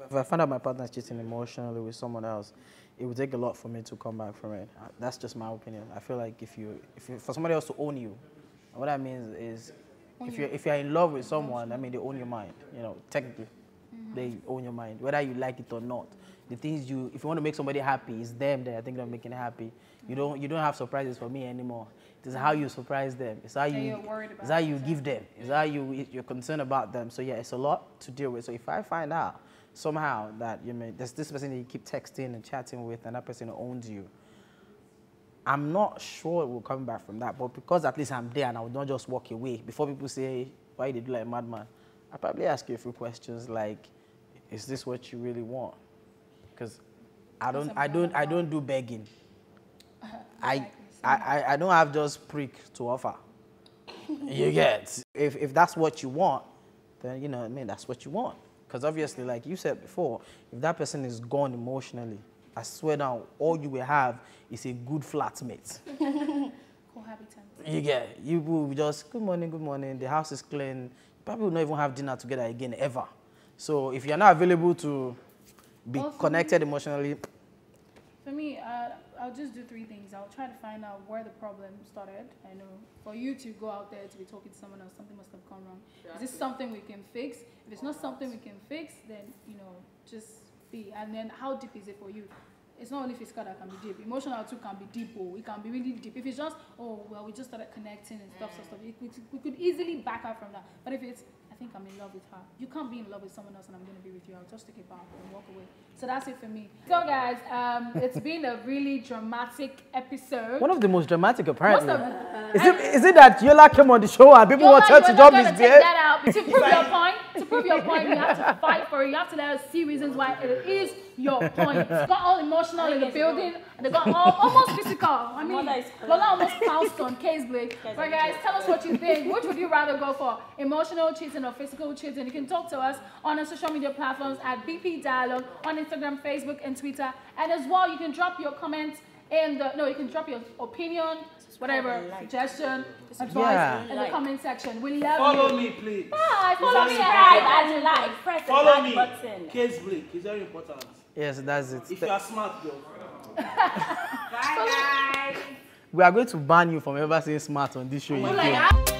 [SPEAKER 3] if I find out my partner's cheating emotionally with someone else, it would take a lot for me to come back from it. That's just my opinion. I feel like if you for somebody else to own you, what that means is if you're in love with someone, I mean, they own your mind, you know, technically. They own your mind, whether you like it or not. The things if you want to make somebody happy, it's them that I think they're making it happy. You don't have surprises for me anymore. It's how you surprise them. It's how you give them. It's how you're concerned about them. So yeah, it's a lot to deal with. So if I find out somehow that there's this person that you keep texting and chatting with, and that person owns you, I'm not sure it will come back from that. But because at least I'm there and I would not just walk away before people say, why did you do like a madman? I'll probably ask you a few questions like, is this what you really want? Because I don't do begging. I don't have just prick to offer. You get. If that's what you want, then you know what I mean, that's what you want. Because obviously, like you said before, if that person is gone emotionally, I swear down, all you will have is a good flatmate.
[SPEAKER 2] Cohabitant.
[SPEAKER 3] You get. You will just good morning, the house is clean. Probably will not even have dinner together again ever. So if you're not available to be connected emotionally.
[SPEAKER 2] For me, I'll just do three things. I'll try to find out where the problem started. I know for you to go out there to be talking to someone else, something must have gone wrong. Is this something we can fix? If it's not something we can fix, then, you know, just be. And then how deep is it for you? It's not only physical that can be deep. Emotional too can be deep. Oh, it can be really deep. If it's just, oh, well, we just started connecting and stuff, we could easily back out from that. But if it's, I think I'm in love with her. You can't be in love with someone else and I'm going to be with you. I'll just take it back and walk away. So that's it for me. So guys, it's been a really dramatic episode.
[SPEAKER 3] One of the most dramatic, apparently. Is it that Yola came on the show and people wanted to jump his beard?
[SPEAKER 2] Take that out to prove your point. to prove your point, you have to fight for it. You have to let us see reasons why it is your point. They got all emotional in the building, and they got all almost physical. I mean, Lola almost pounced on Case Blake. But guys, tell us what you think. Which would you rather go for? Emotional cheating or physical cheating? You can talk to us on our social media platforms at BPdialogue on Instagram, Facebook, and Twitter. And as well, you can drop your comments in the, you can drop your opinion, whatever, suggestion, advice in the comment section. We love you.
[SPEAKER 1] Follow me, please.
[SPEAKER 2] Bye. Follow me.
[SPEAKER 4] And like, press the
[SPEAKER 1] Follow
[SPEAKER 4] like
[SPEAKER 1] me.
[SPEAKER 4] button.
[SPEAKER 1] Case Blake is very important.
[SPEAKER 3] Yes, that's it.
[SPEAKER 1] If you are smart, girl.
[SPEAKER 6] Bye, guys.
[SPEAKER 3] We are going to ban you from ever saying smart on this show.
[SPEAKER 2] Like,